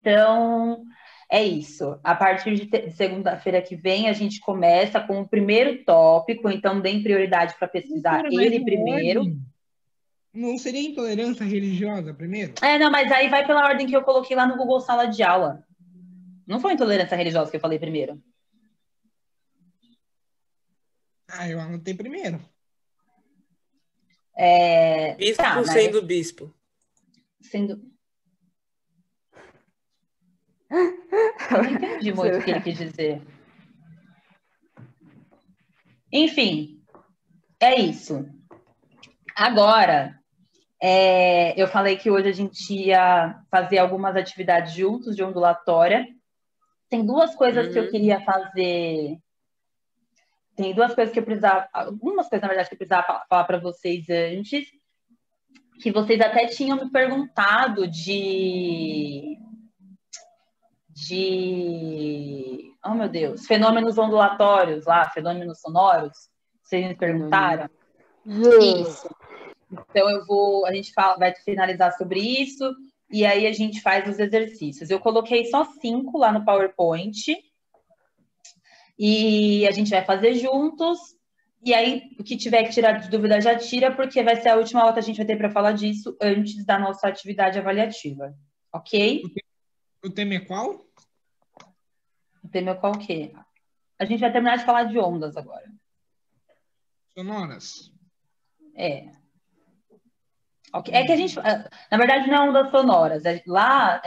Então, é isso. A partir de segunda-feira que vem, a gente começa com o primeiro tópico, então deem prioridade para pesquisar ele primeiro. Não seria intolerância religiosa primeiro? Não, mas aí vai pela ordem que eu coloquei lá no Google Sala de Aula. Não foi intolerância religiosa que eu falei primeiro. Eu anotei primeiro. Bispo sendo bispo. Eu não entendi muito o que ele quis dizer. Enfim, é isso. Agora, eu falei que hoje a gente ia fazer algumas atividades juntos de ondulatória. Tem duas coisas que eu queria fazer. Tem duas coisas que eu precisava... Algumas coisas, na verdade, que eu precisava falar para vocês antes. Que vocês até tinham me perguntado oh, meu Deus, fenômenos ondulatórios lá, fenômenos sonoros. Vocês me perguntaram? Isso. Então, a gente vai finalizar sobre isso e aí a gente faz os exercícios. Eu coloquei só 5 lá no PowerPoint e a gente vai fazer juntos. E aí, o que tiver que tirar de dúvida já tira, porque vai ser a última aula que a gente vai ter para falar disso antes da nossa atividade avaliativa. Ok? O tema é qual? O tema é qual o quê? A gente vai terminar de falar de ondas agora. Sonoras. Okay. É que a gente... Na verdade, não é ondas sonoras. Lá,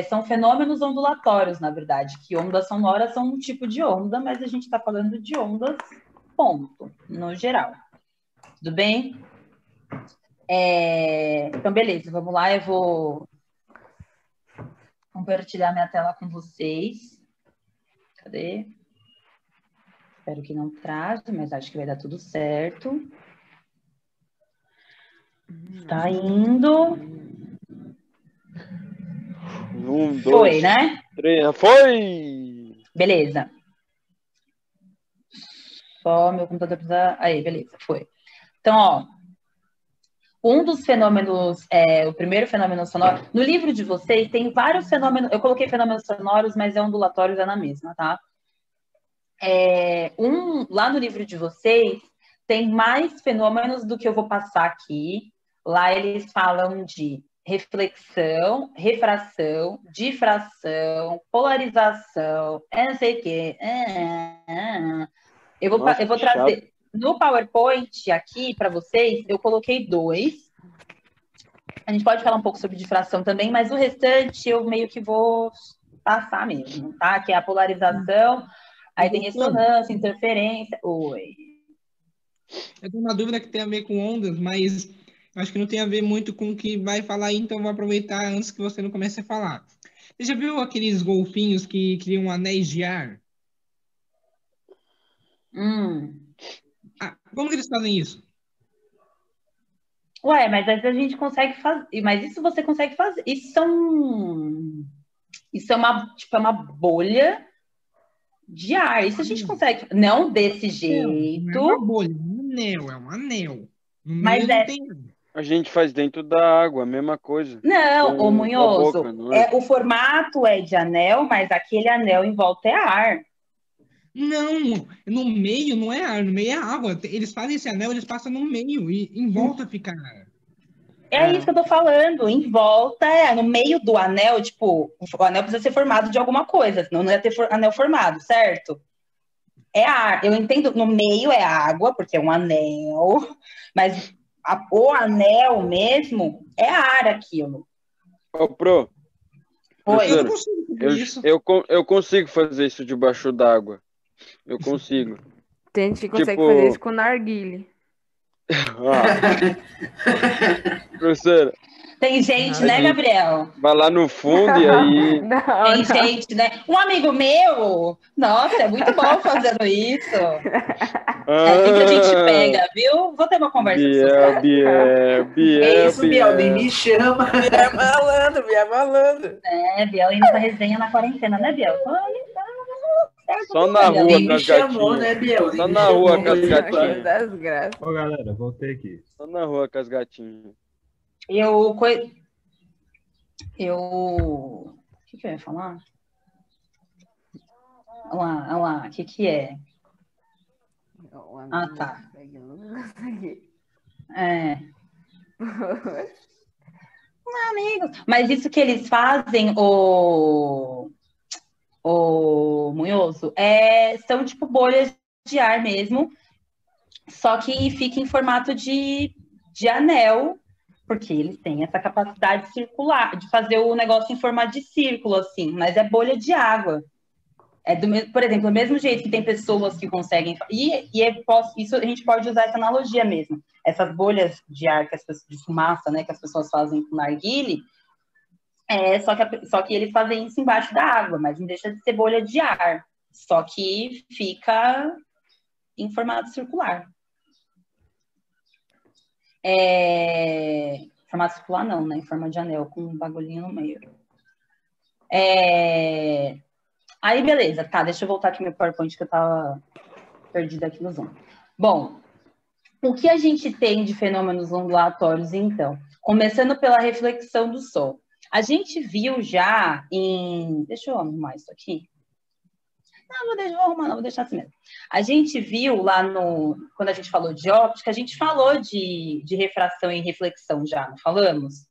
são fenômenos ondulatórios, na verdade. Que ondas sonoras são um tipo de onda, mas a gente está falando de ondas, ponto, no geral. Tudo bem? Então, beleza. Vamos lá, eu vou compartilhar minha tela com vocês. Cadê? Espero que não trave, mas acho que vai dar tudo certo. Tá indo. 1, 2, foi, né? 3, foi! Beleza. Só meu computador precisa... Aí, beleza, foi. Então, ó, um dos fenômenos, o primeiro fenômeno sonoro... No livro de vocês tem vários fenômenos... Eu coloquei fenômenos sonoros, mas ondulatórios é na mesma, tá? Lá no livro de vocês tem mais fenômenos do que eu vou passar aqui. Lá eles falam de reflexão, refração, difração, polarização, não sei o quê. Eu vou trazer... No PowerPoint aqui para vocês, eu coloquei 2. A gente pode falar um pouco sobre difração também, mas o restante eu meio que vou passar mesmo, tá? Que é a polarização, aí tem ressonância, interferência. Oi. Eu tenho uma dúvida que tem a ver com ondas, mas acho que não tem a ver muito com o que vai falar aí, então vou aproveitar antes que você não comece a falar. Você já viu aqueles golfinhos que criam anéis de ar? Como que eles fazem isso? Ué, mas às vezes a gente consegue fazer. Mas isso você consegue fazer. Isso é uma bolha de ar. Isso a gente consegue. Não desse jeito. Não é uma bolha, é um anel. No meio não tem. A gente faz dentro da água, a mesma coisa. Não, ô Munhoso, o formato é de anel, mas aquele anel em volta é ar. Não, no meio não é ar, no meio é água. Eles fazem esse anel, eles passam no meio e em volta fica ar. Isso que eu tô falando, em volta, no meio do anel, tipo, o anel precisa ser formado de alguma coisa, senão não ia ter anel formado, certo? É ar, eu entendo, no meio é água, porque é um anel, mas o anel mesmo é ar aquilo. Ô, Pro. Oi. Eu consigo fazer isso debaixo d'água. Eu consigo. Tem gente que consegue fazer isso com narguile. Professora. Tem gente, né, Gabriel? Vai lá no fundo e aí... Tem gente, né? Um amigo meu, nossa, é muito bom fazendo isso. Assim que a gente pega, viu? Vou ter uma conversa com você. Biel, nem me chama. Biel é malandro. Biel indo pra resenha na quarentena, né, Biel? Só na rua com as gatinhas. Né, Biel? Só na rua com as gatinhas. Ô, galera, voltei aqui. Só na rua com as gatinhas. que eu ia falar? Olha lá, o que é? Ah, tá. É. Amigos. Mas isso que eles fazem, o Munhoso, são tipo bolhas de ar mesmo, só que fica em formato de anel, porque eles têm essa capacidade circular, de fazer o negócio em formato de círculo, assim, mas é bolha de água. Por exemplo, do mesmo jeito que tem pessoas que conseguem. Isso a gente pode usar essa analogia mesmo. Essas bolhas de ar, de fumaça, né, que as pessoas fazem com narguile, só que eles fazem isso embaixo da água, mas não deixa de ser bolha de ar. Só que fica em formato circular. Formato circular não, né? Em forma de anel, com um bagulhinho no meio. Aí, beleza. Tá, deixa eu voltar aqui meu PowerPoint, que eu tava perdida aqui no Zoom. Bom, o que a gente tem de fenômenos ondulatórios, então? Começando pela reflexão do Sol. A gente viu já em... Deixa eu arrumar isso aqui. Não, vou arrumar, não, vou deixar assim mesmo. A gente viu lá quando a gente falou de óptica, a gente falou de refração e reflexão já, não falamos?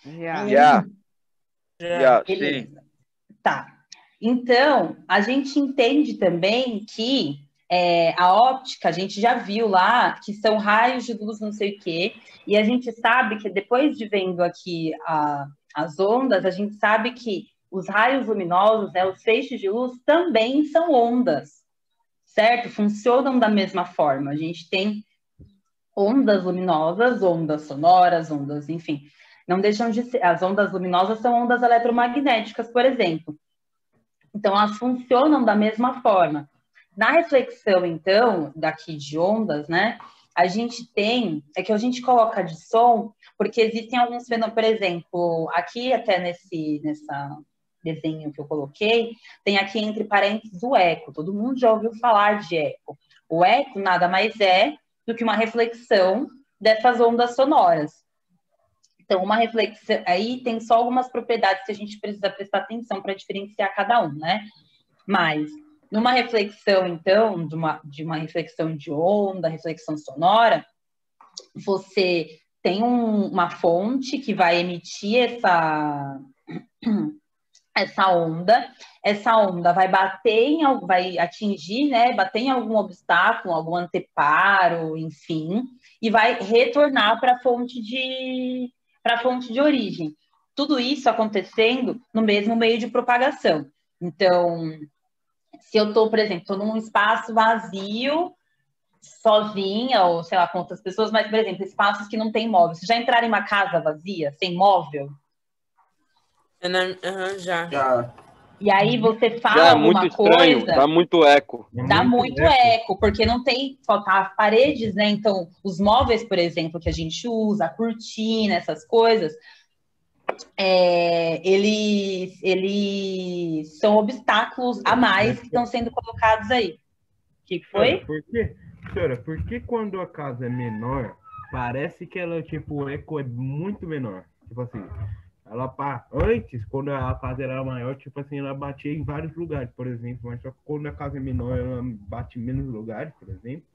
Já, sim. Tá. Então, a gente entende também que a óptica, a gente já viu lá que são raios de luz não sei o quê, e a gente sabe que depois de vendo aqui as ondas, a gente sabe que os raios luminosos, né, os feixes de luz, também são ondas, certo? Funcionam da mesma forma. A gente tem ondas luminosas, ondas sonoras, ondas, enfim. Não deixam de ser. As ondas luminosas são ondas eletromagnéticas, por exemplo. Então, elas funcionam da mesma forma. Na reflexão, então, daqui de ondas, né, a gente tem... É que a gente coloca de som, porque existem alguns fenômenos, por exemplo, aqui até nessa desenho que eu coloquei, tem aqui entre parênteses o eco. Todo mundo já ouviu falar de eco. O eco nada mais é do que uma reflexão dessas ondas sonoras. Então, uma reflexão... Aí tem só algumas propriedades que a gente precisa prestar atenção para diferenciar cada um, né? Mas, numa reflexão, então, de uma reflexão de onda, reflexão sonora, você tem uma fonte que vai emitir essa onda vai vai atingir, né, bater em algum obstáculo, algum anteparo, enfim, e vai retornar para a fonte de origem. Tudo isso acontecendo no mesmo meio de propagação. Então, se eu estou, por exemplo, estou num espaço vazio, sozinha, ou sei lá quantas pessoas, mas, por exemplo, espaços que não tem móvel. Vocês já entraram em uma casa vazia, sem móvel? Já. E aí você fala alguma coisa... Dá muito eco. Dá muito eco, porque não tem... Faltar as paredes, né? Então, os móveis, por exemplo, que a gente usa, a cortina, essas coisas... eles são obstáculos a mais que estão sendo colocados aí. O que foi? Senhora, por que quando a casa é menor, parece que ela, tipo, o eco é muito menor? Tipo assim, antes, quando a casa era maior, tipo assim, ela batia em vários lugares, por exemplo, mas só que quando a casa é menor, ela bate em menos lugares, por exemplo.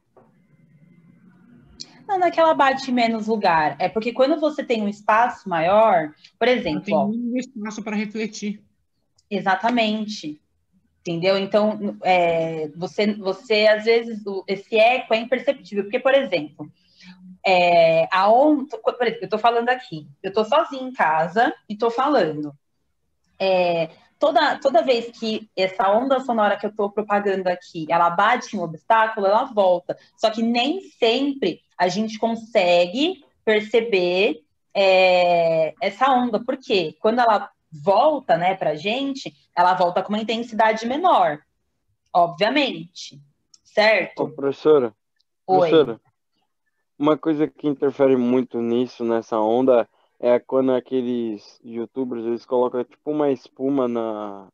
Não é que ela bate em menos lugar. É porque quando você tem um espaço maior, por exemplo... Tem um espaço para refletir. Exatamente. Entendeu? Então, você às vezes, esse eco é imperceptível. Porque, por exemplo, por exemplo, eu estou falando aqui. Eu estou sozinha em casa e estou falando. Toda vez que essa onda sonora que eu estou propagando aqui, ela bate em um obstáculo, ela volta. Só que nem sempre a gente consegue perceber essa onda. Por quê? Quando ela volta, né, pra gente, ela volta com uma intensidade menor. Obviamente. Certo? Ô, professora. Oi. Professora, uma coisa que interfere muito nessa onda... É quando aqueles youtubers, eles colocam tipo uma espuma nas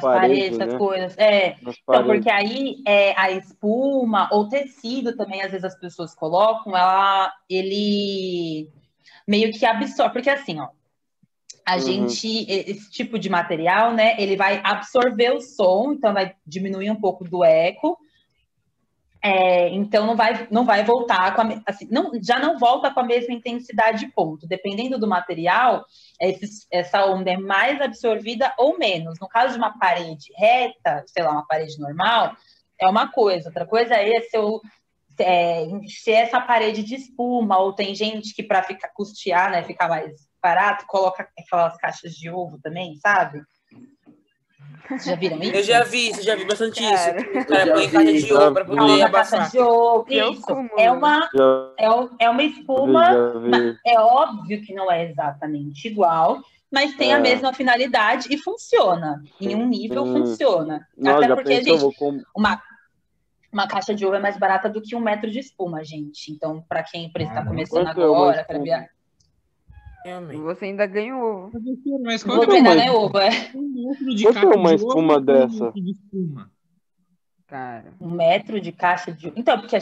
parede, essas né? coisas. Então, porque aí a espuma ou tecido também, às vezes as pessoas colocam, ele meio que absorve, porque assim, ó, a gente, esse tipo de material, né, ele vai absorver o som, então vai diminuir um pouco do eco, então não vai voltar com assim, já não volta com a mesma intensidade, ponto. Dependendo do material, essa onda é mais absorvida ou menos. No caso de uma parede reta, sei lá, uma parede normal, é uma coisa. Outra coisa é se eu encher essa parede de espuma, ou tem gente que para custear, né, ficar mais barato, coloca aquelas caixas de ovo também, sabe? Vocês já viram isso? Eu já vi bastante isso. Os caras já põem caixa vi. de ovo pra poder abafar. Caixa de ovo, Que isso. cúmulo. É uma espuma, Já vi. é óbvio que não é exatamente igual, mas tem a mesma finalidade e funciona. Em um nível funciona. Nossa, Até já porque, pensou, gente, uma caixa de ovo é mais barata do que 1 metro de espuma, gente. Então, para quem está começando quanto é uma agora, espuma? para Realmente. Você ainda ganha ovo. Mas vou quanto treinar, mas- né, ovo? um metro de Quanto é caixa uma de espuma ovo, dessa? de espuma? Cara. 1 metro de caixa de ovo. Então, porque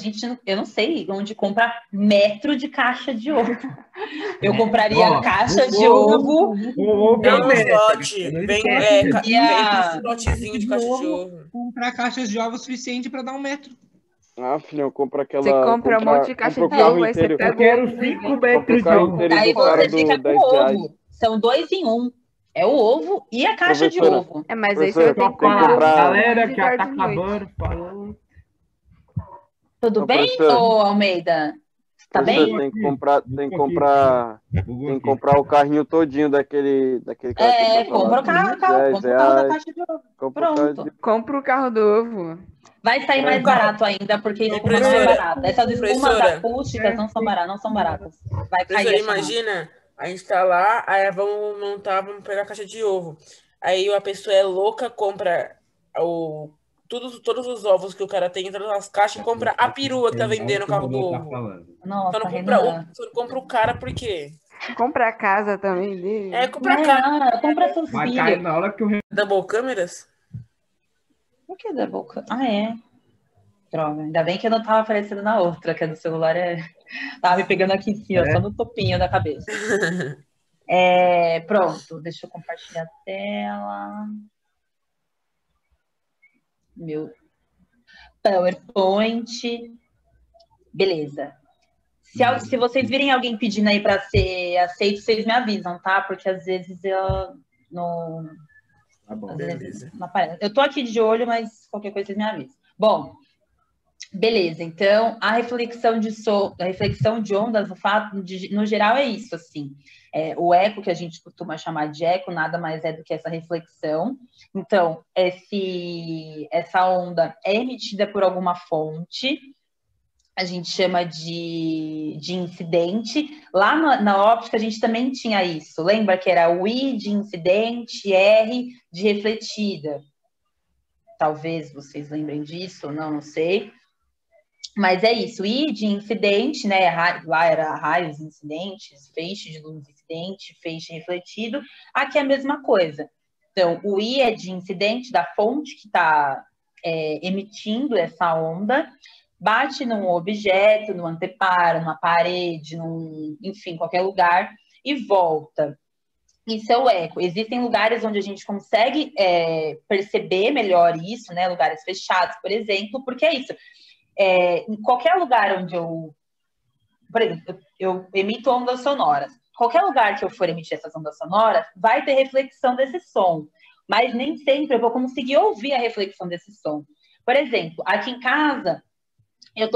eu não sei onde compra metro de caixa de ovo. Eu compraria Ó, caixa de ovo. O ovo É um metro. lote. Não Vem esquece. esse lotezinho de caixa de ovo. Comprar caixas de ovo suficiente para dar 1 metro. Ah, filhão, compra aquela. Você compra um monte de caixa compra o de carro ovo, aí você inteiro. pega Eu quero o ovo e 5 vem. metros Compra o de carro ovo. inteiro Aí do cara você do fica com 10 o reais. ovo. São 2 em 1. É o ovo e a caixa de Professora, ovo. É, mas aí Professor, você vai ter que tem que comprar comprar- Galera, de que já tá tarde e noite. acabando. Falou. Tudo Ô, bem, professor. ô Almeida? Tá Professor, bem? tem que comprar o carrinho todinho daquele cara que Compra o carro da caixa de ovo. Compra o carro de... Compra o carro do ovo. Vai sair mais barato ainda, porque espuma não é barata. Essas espumas Professora. acústicas não são baratas, não são baratas. Vai cair Professora, a chamada. imagina, a gente tá lá, aí vamos montar, vamos pegar a caixa de ovo. Aí a pessoa é louca, compra todos os ovos que o cara tem, todas as caixas, e compra a perua que tá vendendo o carro do ovo. Nossa, Só não Renan. compra o cara por quê? Compra a casa também dele. Compra a cara. Compra seus Vai cair filhos. na hora que o Double câmeras? Por que da boca? Ah, é. Droga, ainda bem que eu não tava aparecendo na outra, que a do celular tava me pegando aqui em cima, só no topinho da cabeça. Pronto, deixa eu compartilhar a tela. Meu PowerPoint. Beleza. Se vocês virem alguém pedindo aí para ser aceito, vocês me avisam, tá? Porque às vezes eu não. Tá bom. Às vezes não aparece. Eu tô aqui de olho, mas qualquer coisa vocês me avisam. Bom, beleza. Então, a reflexão de ondas, no geral, é isso, assim. O eco, que a gente costuma chamar de eco, nada mais é do que essa reflexão. Então, essa onda é emitida por alguma fonte, a gente chama de incidente. Lá na óptica, a gente também tinha isso. Lembra que era o I de incidente, R de refletida. Talvez vocês lembrem disso, não sei. Mas é isso, I de incidente, né? Lá era raios incidentes, feixe de luz incidente, feixe refletido. Aqui é a mesma coisa. Então, o I é de incidente da fonte que está emitindo essa onda, bate num objeto, no anteparo, numa parede, enfim, qualquer lugar, e volta. Isso é o eco. Existem lugares onde a gente consegue perceber melhor isso, né? Lugares fechados, por exemplo, porque é isso. Em qualquer lugar onde por exemplo, eu emito ondas sonoras. Qualquer lugar que eu for emitir essas ondas sonoras, vai ter reflexão desse som. Mas nem sempre eu vou conseguir ouvir a reflexão desse som. Por exemplo, aqui em casa, eu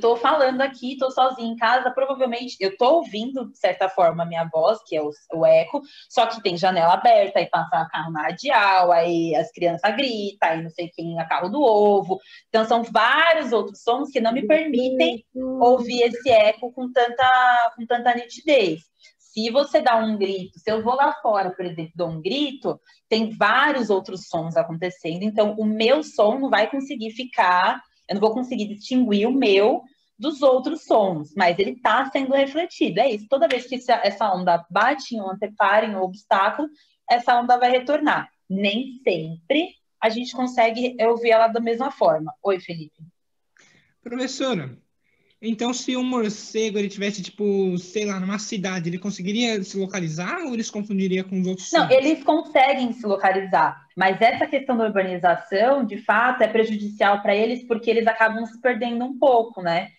tô falando aqui, tô sozinha em casa, provavelmente eu tô ouvindo, de certa forma, a minha voz, que é o eco, só que tem janela aberta, aí passa carro na radial, aí as crianças gritam, aí não sei quem é carro do ovo. Então, são vários outros sons que não me permitem ouvir esse eco com tanta nitidez. Se você dá um grito, se eu vou lá fora, por exemplo, dou um grito, tem vários outros sons acontecendo, então o meu som não vai conseguir ficar... Eu não vou conseguir distinguir o meu dos outros sons, mas ele está sendo refletido. É isso. Toda vez que essa onda bate em um anteparo, em um obstáculo, essa onda vai retornar. Nem sempre a gente consegue ouvir ela da mesma forma. Oi, Felipe. Professora, Então, se um morcego ele tivesse, tipo, sei lá, numa cidade, ele conseguiria se localizar ou ele se confundiria com os outros Não, sons? eles conseguem se localizar, mas essa questão da urbanização, de fato, é prejudicial para eles porque eles acabam se perdendo um pouco, né?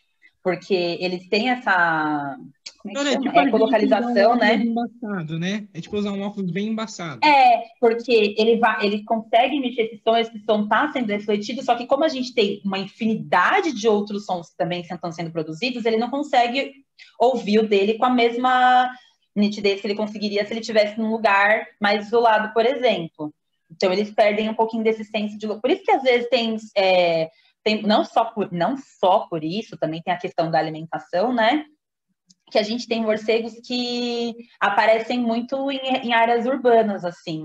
Porque eles têm essa, como é que Olha, é chama? tipo a gente usar um Ecolocalização, óculos né? embaçado, né? É tipo usar um óculos bem embaçado. Porque ele consegue emitir esses sons, esse som está sendo refletido, só que como a gente tem uma infinidade de outros sons que também estão sendo produzidos, ele não consegue ouvir o dele com a mesma nitidez que ele conseguiria se ele estivesse num lugar mais isolado, por exemplo. Então eles perdem um pouquinho desse senso de... Por isso que às vezes tem não só por isso, também tem a questão da alimentação, né? Que a gente tem morcegos que aparecem muito em áreas urbanas, assim.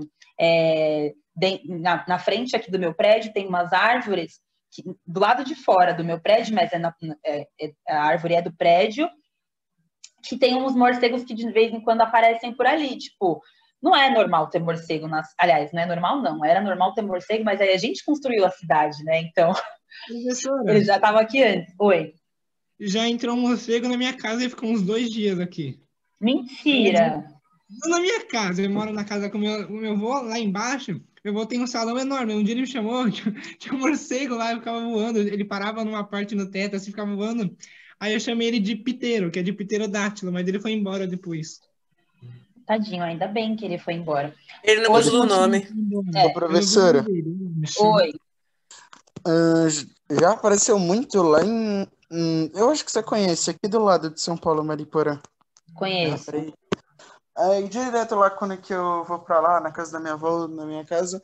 Na frente aqui do meu prédio tem umas árvores, do lado de fora do meu prédio, mas a árvore é do prédio, que tem uns morcegos que de vez em quando aparecem por ali, tipo... Não é normal ter morcego aliás, não é normal, não. Era normal ter morcego, mas aí a gente construiu a cidade, né? Então, Professora, ele já estava aqui antes. Oi. já entrou um morcego na minha casa e ficou uns 2 dias aqui. Mentira! Não na minha casa, eu moro na casa com o meu avô, lá embaixo. Meu avô tem um salão enorme. Um dia ele me chamou, tinha um morcego lá, eu ficava voando. Ele parava numa parte no teto, assim, ficava voando. Aí eu chamei ele de piteiro, que é de pterodátilo, mas ele foi embora depois. Tadinho, ainda bem que ele foi embora. Ele não gostou do nome. Ô, professora, Oi, já apareceu muito lá eu acho que você conhece, aqui do lado de São Paulo, Mariporã. conheço. Aí, direto lá, quando que eu vou pra lá, na casa da minha avó, na minha casa,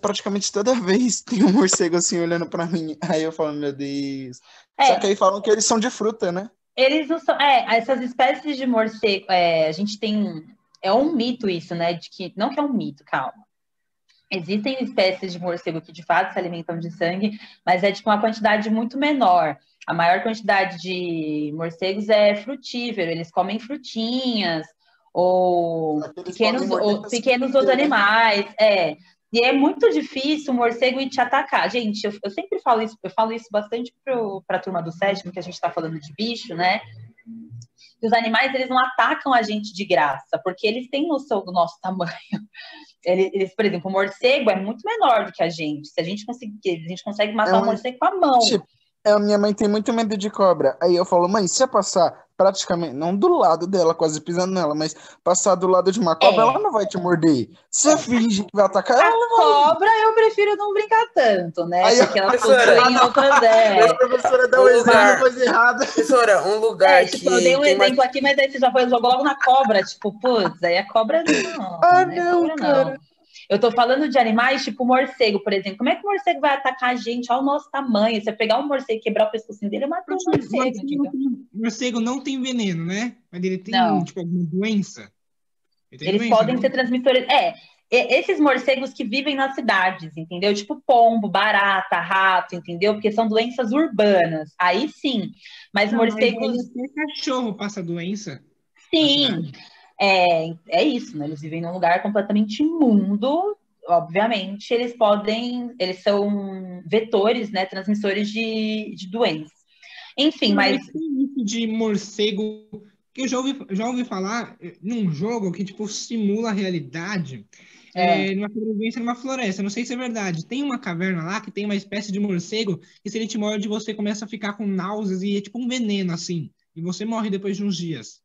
praticamente toda vez tem um morcego assim olhando pra mim. Aí eu falo, meu Deus. Só que aí falam que eles são de fruta, né? Eles não são. Essas espécies de morcego, a gente tem. É um mito isso, né? De que. Não que é um mito, calma. Existem espécies de morcego que de fato se alimentam de sangue, mas é tipo uma quantidade muito menor. A maior quantidade de morcegos é frutífero, eles comem frutinhas ou pequenos outros animais. E é muito difícil o morcego ir te atacar. Gente, eu sempre falo isso, eu falo isso bastante para a turma do sétimo, que a gente está falando de bicho, né? E os animais, eles não atacam a gente de graça, porque eles têm noção do nosso tamanho. Eles, por exemplo, o morcego é muito menor do que a gente. Se a gente consegue matar o morcego com a mão. A minha mãe tem muito medo de cobra. Aí eu falo, mãe, se eu passar praticamente, não do lado dela, quase pisando nela, mas passar do lado de uma cobra, ela não vai te morder. Se você finge que vai atacar ela, a cobra, eu prefiro não brincar tanto, né? Aí, porque ela possui outras A professora dá um exemplo, coisa errada. Professora, um lugar que... eu dei um exemplo aqui, mas aí você já jogou logo na cobra. Tipo, putz, aí a cobra não. Não, cara. Não. Eu tô falando de animais tipo morcego, por exemplo. Como é que o morcego vai atacar a gente ao nosso tamanho? Você pegar um morcego e quebrar o pescocinho dele, matou o morcego. Morcego não tem veneno, né? Mas ele tem, tipo, alguma doença? Eles podem ser transmissores... esses morcegos que vivem nas cidades, entendeu? Tipo pombo, barata, rato, entendeu? Porque são doenças urbanas. Aí sim. Mas morcegos... Mas até cachorro passa doença. Sim. É isso, né? Eles vivem num lugar completamente imundo. Obviamente, eles são vetores, né? Transmissores de doenças. Enfim, mas... Isso de morcego... que eu já ouvi falar num jogo que, tipo, simula a realidade numa sobrevivência numa floresta. Não sei se é verdade. Tem uma caverna lá que tem uma espécie de morcego que, se ele te morde, você começa a ficar com náuseas e é tipo um veneno, assim. E você morre depois de uns dias.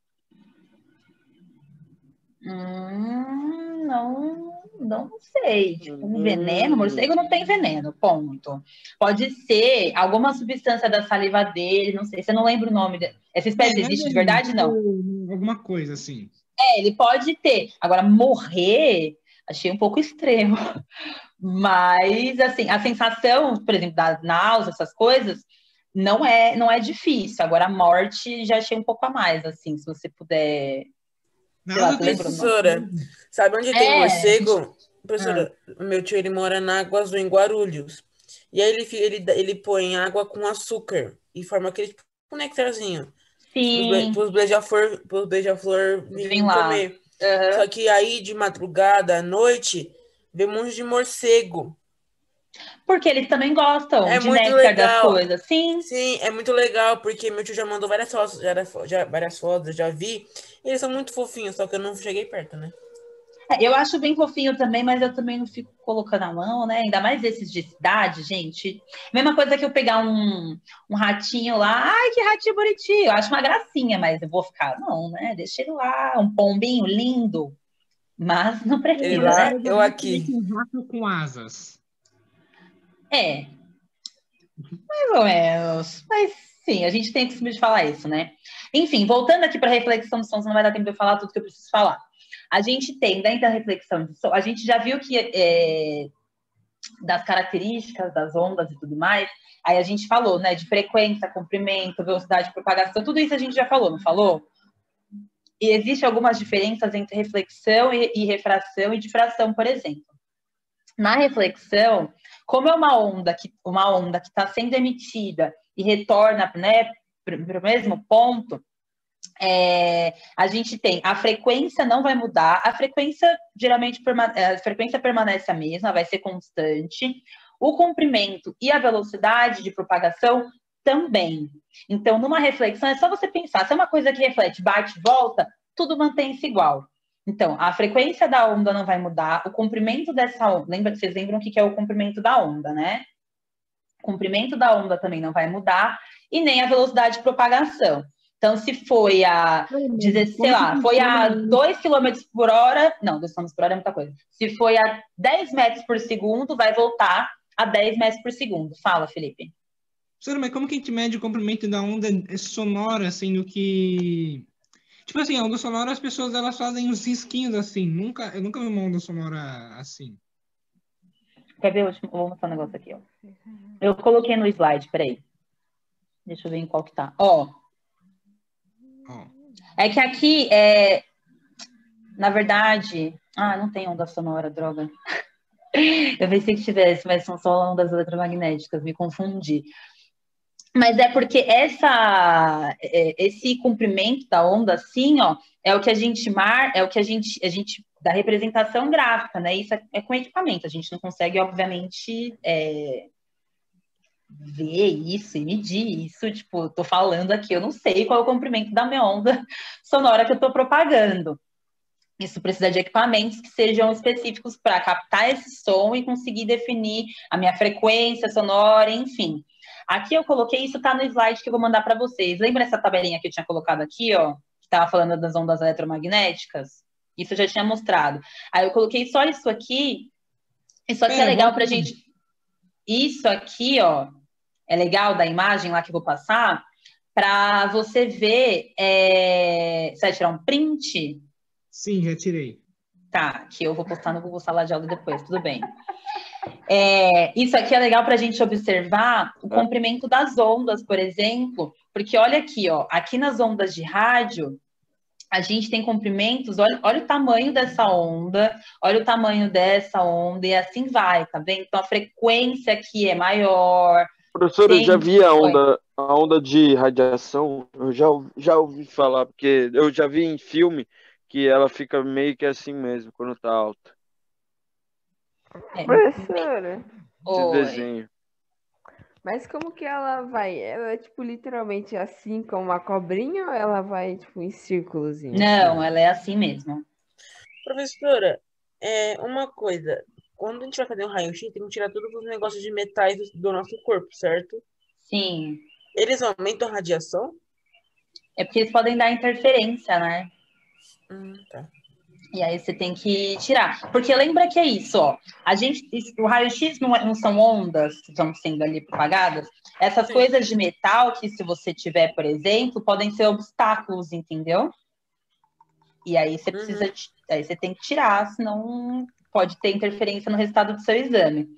Não sei. Tipo, um veneno? Morcego não tem veneno, ponto. Pode ser alguma substância da saliva dele, não sei. Você não lembra o nome dele. Essa espécie existe de verdade? Não. Alguma coisa assim. Ele pode ter. Agora, morrer, achei um pouco extremo. Mas, assim, a sensação, por exemplo, das náuseas, essas coisas, não é difícil. Agora, a morte, já achei um pouco a mais, assim, se você puder... Professora, sabe onde tem morcego? Professora, meu tio, ele mora na Água Azul, em Guarulhos. E aí ele põe água com açúcar e forma aquele tipo um nectarzinho. Sim. Pros beija-flor virem comer. Uhum. Só que aí, de madrugada, à noite, vê um monte de morcego. Porque eles também gostam É de muito néctar das legal. coisas. Sim. Sim, é muito legal, porque meu tio já mandou várias fotos, várias fotos, eu já vi. E eles são muito fofinhos, só que eu não cheguei perto, né? Eu acho bem fofinho também, mas eu também não fico colocando a mão, né? Ainda mais esses de cidade, gente. Mesma coisa que eu pegar um ratinho lá. Ai, que ratinho bonitinho. Eu acho uma gracinha, mas eu vou ficar, não, né? Deixa ele lá, um pombinho lindo. Mas não Ele precisa, lá, né? eu aqui. Um rato com asas. É, mais ou menos. Mas sim, a gente tem costume de falar isso, né? Enfim, voltando aqui para a reflexão do som, não vai dar tempo de eu falar tudo que eu preciso falar. A gente tem, dentro da reflexão de som, a gente já viu que das características das ondas e tudo mais, aí a gente falou, né, de frequência, comprimento, velocidade de propagação, tudo isso a gente já falou, não falou? E existem algumas diferenças entre reflexão e refração e difração, por exemplo. Na reflexão, como é uma onda que está sendo emitida e retorna, né, para o mesmo ponto, a gente tem a frequência não vai mudar, a frequência geralmente a frequência permanece a mesma, vai ser constante, o comprimento e a velocidade de propagação também. Então, numa reflexão, é só você pensar, se é uma coisa que reflete, bate, volta, tudo mantém-se igual. Então, a frequência da onda não vai mudar, o comprimento dessa onda, vocês lembram o que é o comprimento da onda, né? O comprimento da onda também não vai mudar, e nem a velocidade de propagação. Então, se foi a, sei lá, foi a 2 km por hora, não, 2 km por hora é muita coisa. Se foi a 10 metros por segundo, vai voltar a 10 metros por segundo. Fala, Felipe. Senhora, mas como que a gente mede o comprimento da onda sonora, sendo que... Tipo assim, a onda sonora, as pessoas elas fazem uns risquinhos assim. Eu nunca vi uma onda sonora assim. Quer ver? Eu vou mostrar um negócio aqui, ó. Eu coloquei no slide, peraí. Deixa eu ver em qual que tá. Ó. É que aqui na verdade... Ah, não tem onda sonora, droga. Eu pensei que tivesse, mas são só ondas eletromagnéticas, me confundi. Mas é porque esse comprimento da onda, assim, ó, é o que a gente da representação gráfica, né? Isso é com equipamento, a gente não consegue, obviamente, ver isso e medir isso. Tipo, tô falando aqui, eu não sei qual é o comprimento da minha onda sonora que eu tô propagando. Isso precisa de equipamentos que sejam específicos para captar esse som e conseguir definir a minha frequência sonora, enfim. Aqui eu coloquei, isso tá no slide que eu vou mandar para vocês. Lembra essa tabelinha que eu tinha colocado aqui, ó? Que estava falando das ondas eletromagnéticas? Isso eu já tinha mostrado. Aí eu coloquei só isso aqui. Isso aqui é legal pra gente... Isso aqui, ó, é legal da imagem lá que eu vou passar, para você ver... Você vai tirar um print? Sim, já tirei. Tá, que eu vou postar no Google Sala de Aula depois, tudo bem. Isso aqui é legal para a gente observar o comprimento das ondas, por exemplo, porque olha aqui, ó, aqui nas ondas de rádio, a gente tem comprimentos, olha o tamanho dessa onda, olha o tamanho dessa onda, e assim vai, tá vendo? Então a frequência aqui é maior. Professora, eu já vi a onda de radiação, eu já ouvi falar, porque eu já vi em filme que ela fica meio que assim mesmo, quando tá alta. Professora. Esse desenho. Mas como que ela vai? Ela é, tipo, literalmente assim, como uma cobrinha, ou ela vai, tipo, em círculos? Não, ela é assim mesmo. Professora, uma coisa. Quando a gente vai fazer um raio-x, tem que tirar todos os negócios de metais do nosso corpo, certo? Sim. Eles aumentam a radiação? É porque eles podem dar interferência, né? Tá. E aí você tem que tirar. Porque lembra que é isso, ó. O raio-x não são ondas que estão sendo ali propagadas. Essas coisas de metal que, se você tiver, por exemplo, podem ser obstáculos, entendeu? E aí você precisa, aí você tem que tirar, senão pode ter interferência no resultado do seu exame.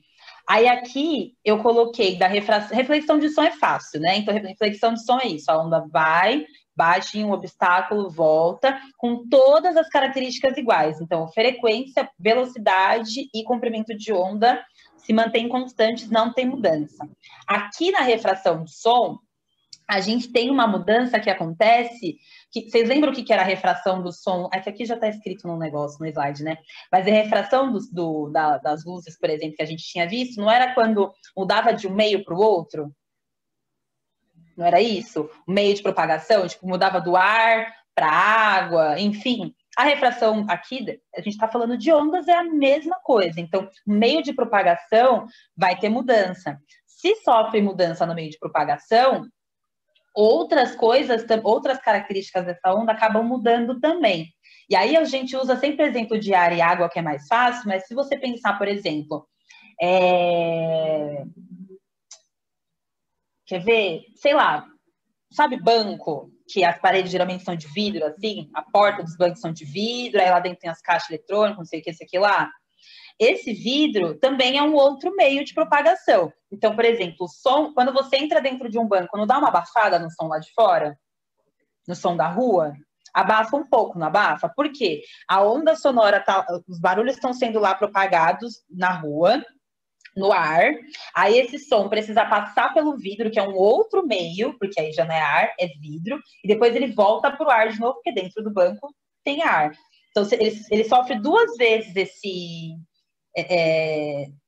Aí aqui eu coloquei da reflexão de som é fácil, né? Então, reflexão de som é isso, a onda vai, bate em um obstáculo, volta, com todas as características iguais. Então, frequência, velocidade e comprimento de onda se mantêm constantes, não tem mudança. Aqui na refração de som, a gente tem uma mudança que acontece Vocês lembram o que era a refração do som? É que aqui já está escrito no negócio, no slide, né? Mas a refração das luzes, por exemplo, que a gente tinha visto, não era quando mudava de um meio para o outro? Não era isso? O meio de propagação, tipo, mudava do ar para a água, enfim. A refração aqui, a gente está falando de ondas, é a mesma coisa. Então, o meio de propagação vai ter mudança. Se sofre mudança no meio de propagação, outras coisas, outras características dessa onda acabam mudando também. E aí a gente usa sempre exemplo de ar e água, que é mais fácil, mas se você pensar, por exemplo, quer ver? Sei lá, sabe banco? Que as paredes geralmente são de vidro, assim, a porta dos bancos são de vidro, aí lá dentro tem as caixas eletrônicas, não sei o que, esse aqui lá. Esse vidro também é um outro meio de propagação. Então, por exemplo, o som, quando você entra dentro de um banco, não dá uma abafada no som lá de fora? No som da rua? Abafa um pouco, não abafa? Por quê? A onda sonora, os barulhos estão sendo lá propagados na rua, no ar, aí esse som precisa passar pelo vidro, que é um outro meio, porque aí já não é ar, é vidro, e depois ele volta para o ar de novo, porque dentro do banco tem ar. Então, ele sofre duas vezes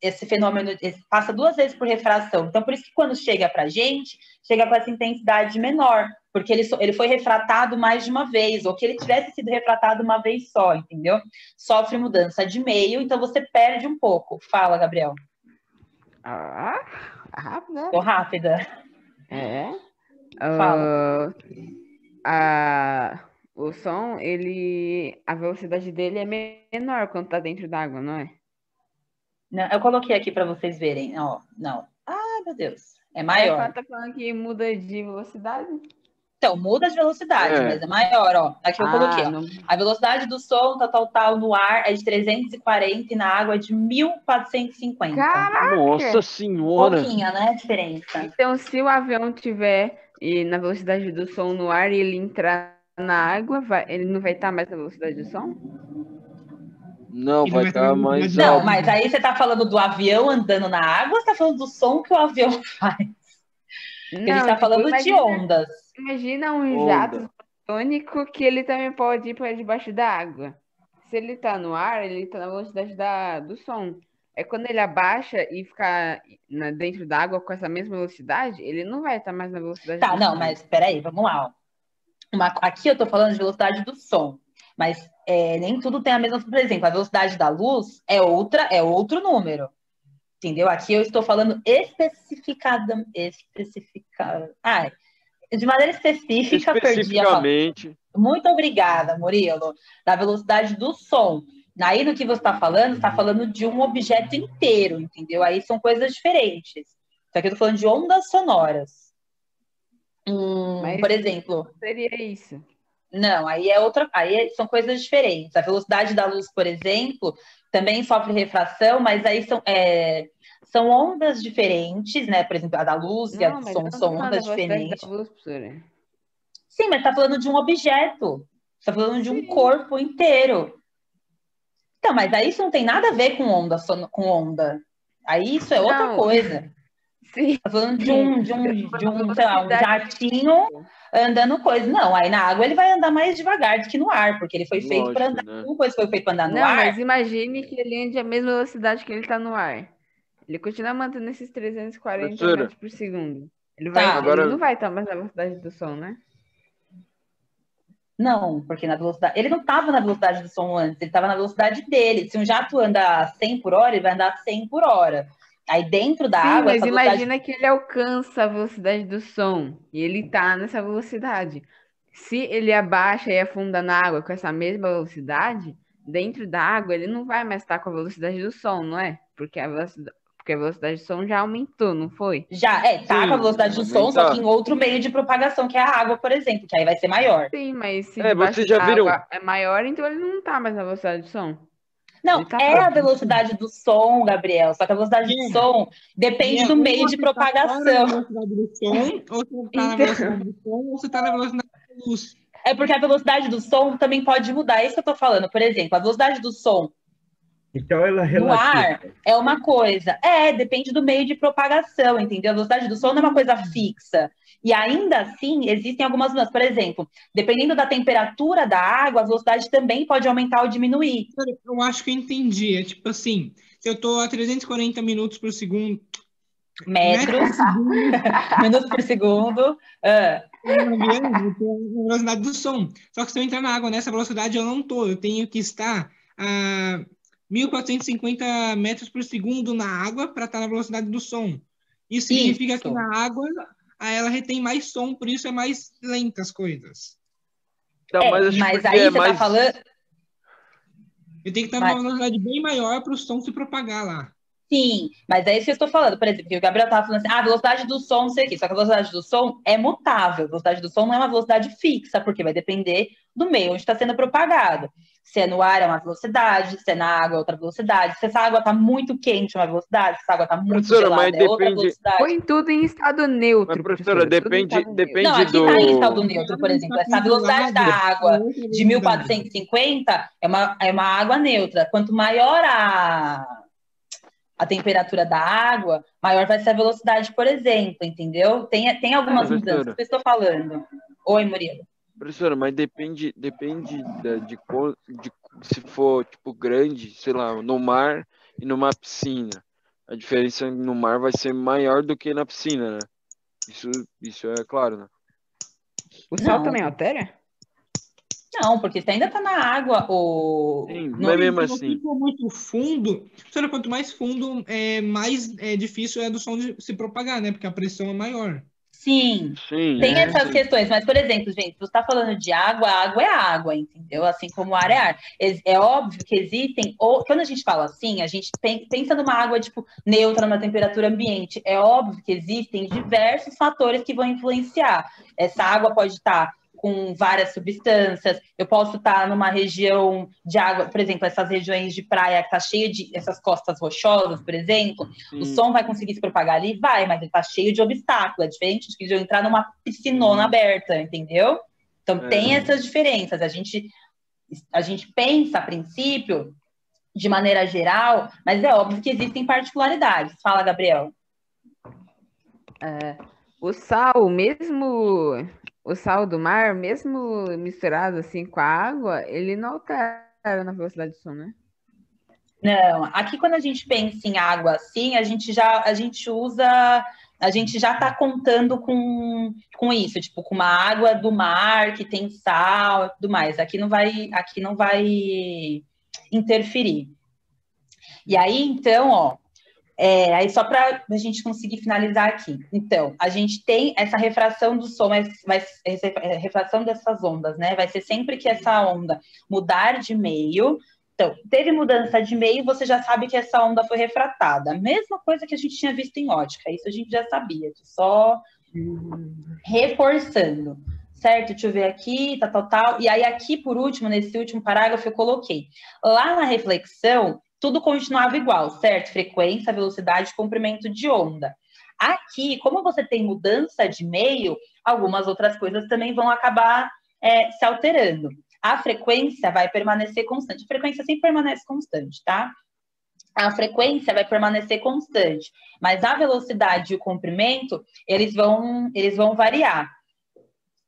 esse fenômeno, passa duas vezes por refração. Então, por isso que quando chega para a gente, chega com essa intensidade menor, porque ele foi refratado mais de uma vez, ou que ele tivesse sido refratado uma vez só, entendeu? Sofre mudança de meio, então você perde um pouco. Fala, Gabriel. Rápida. Tô rápida. Fala. O som, a velocidade dele é menor quando tá dentro d'água, não é? Não, eu coloquei aqui para vocês verem. Ó, não. Ai, meu Deus. É maior. Ela tá falando que muda de velocidade? Então, muda de velocidade, mas é maior, ó. Aqui eu coloquei, ó. A velocidade do som, tal, no ar é de 340 e na água é de 1450. Caraca! Nossa senhora! Pouquinha, né, a diferença. Então, se o avião tiver na velocidade do som no ar e ele entrar na água, ele não vai estar mais na velocidade do som? Não, vai estar mais Não, alto. mas aí você tá falando do avião andando na água ou você tá falando do som que o avião faz? Porque a gente tá falando de ondas. Imagina um jato tônico que ele também pode ir para debaixo da água. Se ele tá no ar, ele tá na velocidade do som. É quando ele abaixa e fica dentro da água com essa mesma velocidade, ele não vai estar mais na velocidade do som. Tá, não, mas peraí, vamos lá. Aqui eu tô falando de velocidade do som, mas nem tudo tem a mesma. Por exemplo, a velocidade da luz é outro número. Entendeu? Aqui eu estou falando de maneira específica. Especificamente. Muito obrigada, Murilo. Da velocidade do som. Aí, no que você está falando de um objeto inteiro, entendeu? Aí são coisas diferentes. Só que eu estou falando de ondas sonoras. Por exemplo. Seria isso? Não, aí são coisas diferentes. A velocidade da luz, por exemplo, também sofre refração, mas aí são ondas diferentes, né? Por exemplo, a da luz e a do som são ondas diferentes. Da luz, professora. Sim, mas está falando de um objeto. Está falando de um corpo inteiro. Então, mas aí isso não tem nada a ver com onda. Aí isso é outra coisa. Sim. Está falando de um sei lá, um jatinho andando coisa. Não, aí na água ele vai andar mais devagar do que no ar, porque ele foi feito para andar. Né? Uma coisa foi feito para andar no ar. Não, mas imagine que ele ande a mesma velocidade que ele está no ar. Ele continua mantendo esses 340 metros por segundo. Ele não vai estar mais na velocidade do som, né? Não, porque na velocidade. Ele não estava na velocidade do som antes, ele estava na velocidade dele. Se um jato anda a 100 por hora, ele vai andar a 100 por hora. Aí dentro da água. Mas imagina que ele alcança a velocidade do som e ele tá nessa velocidade. Se ele abaixa e afunda na água com essa mesma velocidade, dentro da água ele não vai mais estar com a velocidade do som, não é? Porque a velocidade do som já aumentou, não foi? Já, tá com a velocidade do som, só que em outro meio de propagação, que é a água, por exemplo, que aí vai ser maior. Sim, mas se vocês já viram? É maior, então ele não tá mais na velocidade do som. Não, a velocidade do som, Gabriel, só que a velocidade do som depende do meio de propagação. Ou você tá na velocidade da luz. É porque a velocidade do som também pode mudar, é isso que eu tô falando. Por exemplo, a velocidade do som Então ela é No ar relativa. é uma coisa. Depende do meio de propagação, entendeu? A velocidade do som não é uma coisa fixa. E ainda assim, existem algumas mudanças. Por exemplo, dependendo da temperatura da água, a velocidade também pode aumentar ou diminuir. Eu acho que eu entendi. É tipo assim, se eu tô a 340 minutos por segundo, Metros, minutos por segundo. eu tô na velocidade do som. Só que se eu entrar na água nessa velocidade, eu não tô. Eu tenho que estar a 1.450 metros por segundo na água para estar na velocidade do som. Isso significa que Isso. na água ela retém mais som, por isso é mais lenta as coisas. Então, mas acho Mas que aí é você mais. tá falando. Eu tenho que estar Mas- numa velocidade bem maior para o som se propagar lá. Sim, mas é isso que eu estou falando. Por exemplo, que o Gabriel estava falando assim, a velocidade do som, não sei o quê. Só que a velocidade do som é mutável. A velocidade do som não é uma velocidade fixa, porque vai depender do meio onde está sendo propagado. Se é no ar, é uma velocidade. Se é na água, é outra velocidade. Se essa água está muito quente, é uma velocidade. Se essa água está muito Professora, gelada, mas é outra depende. velocidade. Põe tudo em estado neutro, Mas, professora, professora. Tudo em depende, estado neutro. depende Não, aqui está em estado do. neutro, por Quando exemplo. está Essa velocidade da congelado, água é outra de velocidade. 1450 é uma água neutra. Quanto maior a temperatura da água, maior vai ser a velocidade, por exemplo, entendeu? Tem algumas Professora. mudanças que eu estou falando. Oi, Murilo. Professora, mas depende de se for tipo grande, sei lá, no mar e numa piscina. A diferença no mar vai ser maior do que na piscina, né? Isso é claro, né? O sal Não. também altera? Não, porque você ainda está na água. Sim, No- mas mesmo Se você assim. for muito fundo, professora, quanto mais fundo, mais difícil é do som de se propagar, né? Porque a pressão é maior. Sim, Sim, tem essas sim. questões, mas, por exemplo, gente, você está falando de água, a água é água, entendeu? Assim como o ar é ar. É óbvio que existem, ou quando a gente fala assim, a gente pensa numa água, tipo, neutra, numa temperatura ambiente. É óbvio que existem diversos fatores que vão influenciar. Essa água pode estar com várias substâncias, eu posso estar numa região de água, por exemplo, essas regiões de praia que está cheia de essas costas rochosas, por exemplo, o Sim. som vai conseguir se propagar ali? Vai, mas ele está cheio de obstáculos, é diferente de eu entrar numa piscinona aberta, entendeu? Então tem essas diferenças, a gente pensa a princípio de maneira geral, mas é óbvio que existem particularidades. Fala, Gabriel. O sal, mesmo o sal do mar, mesmo misturado assim com a água, ele não altera na velocidade do som, né? Não, aqui quando a gente pensa em água assim, a gente já está contando com isso, tipo, com uma água do mar que tem sal e tudo mais. Aqui não vai interferir. E aí, então, ó, aí só para a gente conseguir finalizar aqui. Então, a gente tem essa refração do som, refração dessas ondas, né? Vai ser sempre que essa onda mudar de meio. Então, teve mudança de meio, você já sabe que essa onda foi refratada. A mesma coisa que a gente tinha visto em ótica, isso a gente já sabia, só reforçando. Certo? Deixa eu ver aqui, tal. E aí, aqui, por último, nesse último parágrafo, eu coloquei. Lá na reflexão, tudo continuava igual, certo? Frequência, velocidade, comprimento de onda. Aqui, como você tem mudança de meio, algumas outras coisas também vão acabar se alterando. A frequência vai permanecer constante. A frequência sempre permanece constante, tá? A frequência vai permanecer constante, mas a velocidade e o comprimento, eles vão variar.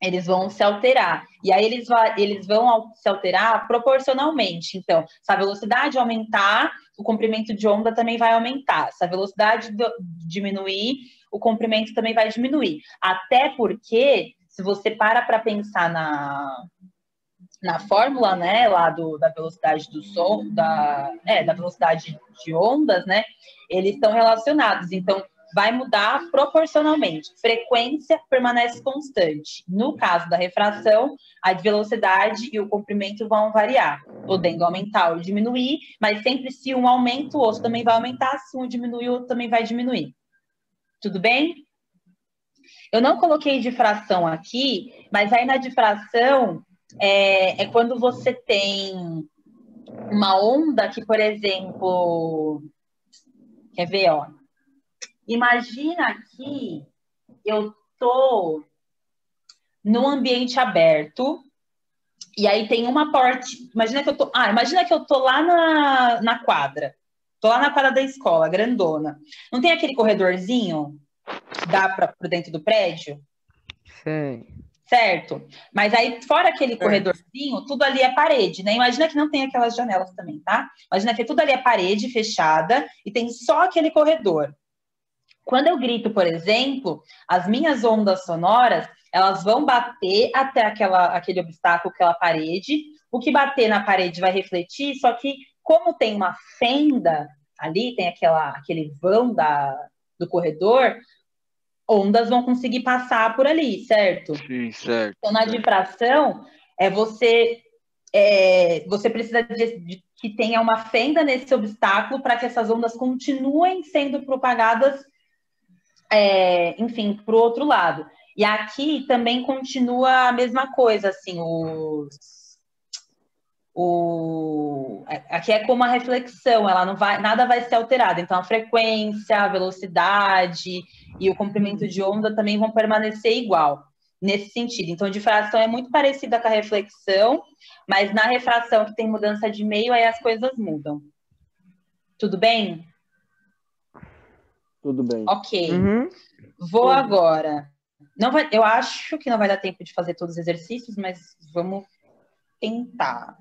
Eles vão se alterar. E aí eles vão se alterar proporcionalmente. Então, se a velocidade aumentar, o comprimento de onda também vai aumentar. Se a velocidade diminuir, o comprimento também vai diminuir. Até porque, se você para pensar na fórmula, né, lá da velocidade do som, da velocidade de ondas, né, eles estão relacionados. Então, vai mudar proporcionalmente. Frequência permanece constante. No caso da refração, a velocidade e o comprimento vão variar, podendo aumentar ou diminuir, mas sempre se um aumenta, o outro também vai aumentar, se um diminuir, o outro também vai diminuir. Tudo bem? Eu não coloquei difração aqui, mas aí na difração é quando você tem uma onda que, por exemplo, quer ver, ó? Imagina que eu tô num ambiente aberto E aí tem uma parte. Imagina que eu tô lá na quadra. Tô lá na quadra da escola, grandona. Não tem aquele corredorzinho que dá para dentro do prédio? Sei. Certo? Mas aí, fora aquele corredorzinho, tudo ali é parede, né? Imagina que não tem aquelas janelas também, tá? Imagina que tudo ali é parede fechada e tem só aquele corredor. Quando eu grito, por exemplo, as minhas ondas sonoras, elas vão bater até aquele obstáculo, aquela parede. O que bater na parede vai refletir, só que como tem uma fenda ali, tem aquele vão do corredor, ondas vão conseguir passar por ali, certo? Sim, certo. Então, na difração, você precisa de que tenha uma fenda nesse obstáculo para que essas ondas continuem sendo propagadas, enfim, para o outro lado. E aqui também continua a mesma coisa, assim, aqui é como a reflexão, nada vai ser alterado. Então, a frequência, a velocidade e o comprimento de onda também vão permanecer igual, nesse sentido. Então, a difração é muito parecida com a reflexão, mas na refração, que tem mudança de meio, aí as coisas mudam. Tudo bem? Tudo bem. Ok. Uhum. Vou agora. Eu acho que não vai dar tempo de fazer todos os exercícios, mas vamos tentar.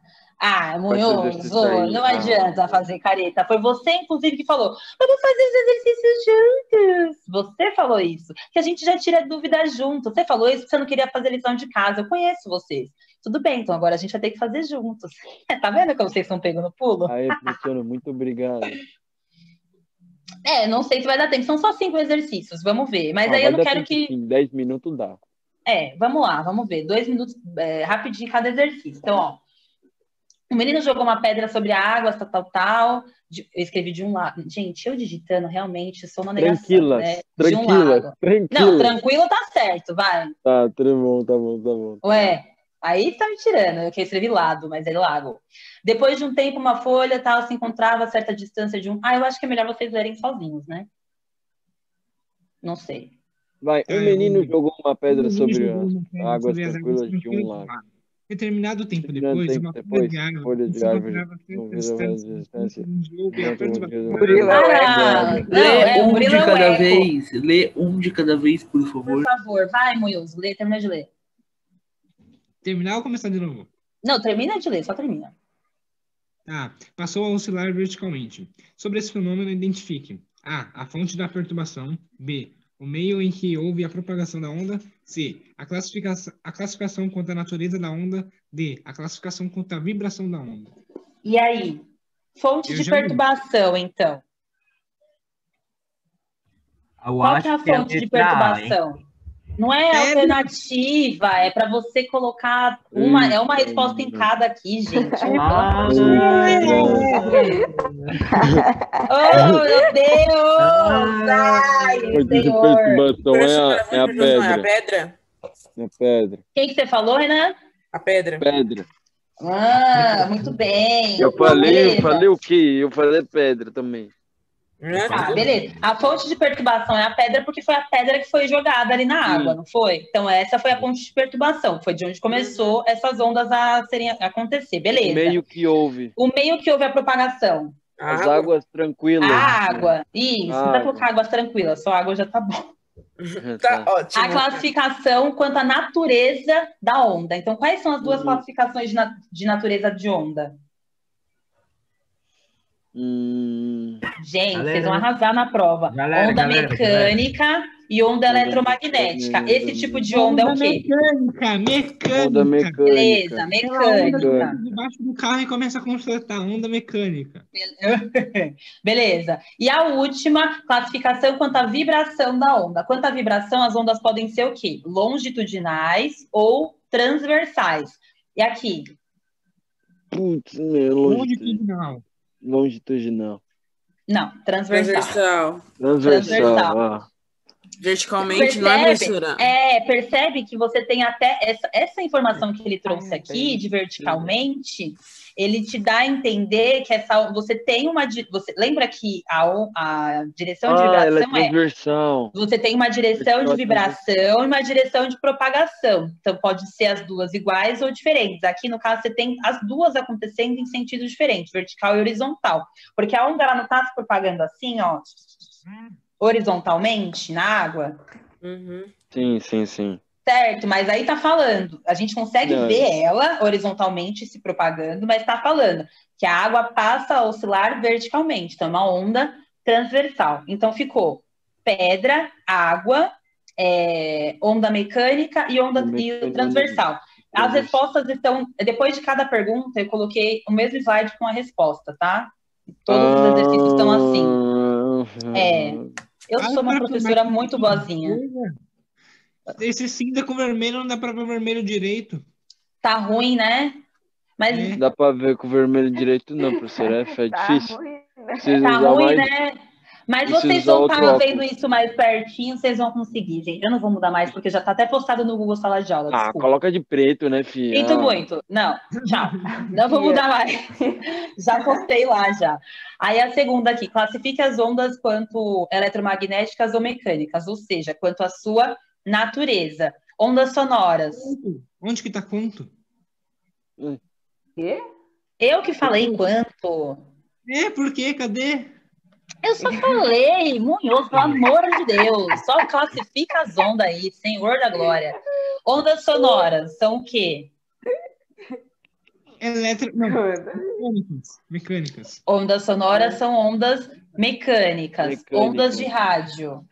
Munhoz, não adianta fazer careta. Foi você, inclusive, que falou: vamos fazer os exercícios juntos. Você falou isso, que a gente já tira dúvidas junto. Você falou isso porque você não queria fazer lição de casa. Eu conheço vocês. Tudo bem, então agora a gente vai ter que fazer juntos. Tá vendo como vocês estão pegando pulo? Aí, professora, muito obrigado. Não sei se vai dar tempo. São só 5 exercícios, vamos ver. Mas aí eu não quero que... Em 10 minutos dá. Vamos lá, vamos ver. 2 minutos, rapidinho cada exercício. Então, ó. O menino jogou uma pedra sobre a água, tal. Eu escrevi de um lado. Gente, eu digitando, realmente, sou uma negação, tranquila, né? Tranquila. Não, tranquilo tá certo, vai. Tá bom. Ué, aí tá me tirando. Eu que escrevi lado, mas é lago. Depois de um tempo, uma folha, se encontrava a certa distância de um... eu acho que é melhor vocês lerem sozinhos, né? Não sei. Vai, um menino jogou uma pedra sobre as águas tranquilas de um lago. Determinado tempo depois, uma folha de árvore não Lê um de cada vez. Lê um de cada vez, por favor. Por favor, vai, Munhoz, termina de ler. Terminar ou começar de novo? Não, termina de ler, só termina. Passou a oscilar verticalmente. Sobre esse fenômeno, identifique: A fonte da perturbação. B, o meio em que houve a propagação da onda. C, a classificação quanto à natureza da onda. D, a classificação quanto à vibração da onda. E aí? Fonte de perturbação, então. Qual que é a fonte de perturbação? Não é alternativa, é para você colocar uma resposta em cada aqui, gente. Oh, meu Deus! Ai, Senhor. É a pedra. É a pedra. Quem que você falou, Renan? A pedra. Pedra. Muito bem. Eu falei o quê? Eu falei pedra também. Beleza. A fonte de perturbação é a pedra porque foi a pedra que foi jogada ali na água, não foi? Então essa foi a fonte de perturbação, foi de onde começou essas ondas a acontecer, beleza. O meio que houve a propagação. As águas tranquilas. Água, isso, não vai colocar águas tranquilas, só água já tá bom. Tá ótimo. A classificação quanto à natureza da onda. Então quais são as duas classificações de natureza de onda? Gente, vocês vão arrasar na prova. Onda mecânica e onda eletromagnética. Esse tipo de onda é o quê? Onda mecânica. Beleza, mecânica. Debaixo do carro e começa a consertar. Onda mecânica. Beleza. E a última, classificação quanto à vibração da onda. Quanto à vibração, as ondas podem ser o quê? Longitudinais ou transversais. E aqui? Longitudinal. Não, transversal. Transversal. Verticalmente não é, professora? Percebe que você tem até essa informação que ele trouxe aqui, de verticalmente, ele te dá a entender que você tem uma... Você lembra que a direção de ela é vibração transversal. você tem uma direção de vibração e uma direção de propagação. Então, pode ser as duas iguais ou diferentes. Aqui, no caso, você tem as duas acontecendo em sentido diferente, vertical e horizontal. Porque a onda, ela não está se propagando assim, ó, horizontalmente na água. Sim. Certo, mas aí tá falando, a gente consegue ver ela horizontalmente se propagando, mas tá falando que a água passa a oscilar verticalmente, então é uma onda transversal. Então ficou pedra, água, onda mecânica e onda e transversal. As respostas estão, depois de cada pergunta, eu coloquei o mesmo slide com a resposta, tá? Todos os exercícios estão assim. Eu sou uma professora muito boazinha. Esse cinza com vermelho não dá pra ver o vermelho direito. Tá ruim, né? Mas Dá pra ver com o vermelho direito, não, professor. É difícil. Ruim, né? tá ruim, né? Mas vocês usar vão outro estar vendo óculos. isso mais pertinho, vocês vão conseguir, gente. Eu não vou mudar mais, porque já tá até postado no Google Sala de Aula. Desculpa. Coloca de preto, né, filha? Sinto muito. Não, tchau. Não vou mudar mais. Já postei lá, já. Aí a segunda aqui. Classifique as ondas quanto eletromagnéticas ou mecânicas, ou seja, quanto à sua natureza. Ondas sonoras. Onde que tá quanto? Quê? Eu que falei quanto. Por quê? Cadê? Eu só falei, Munhoz, pelo amor de Deus. Só classifica as ondas aí, Senhor da Glória. Ondas sonoras são o quê? Mecânicas. Ondas sonoras são ondas mecânicas. Ondas de rádio.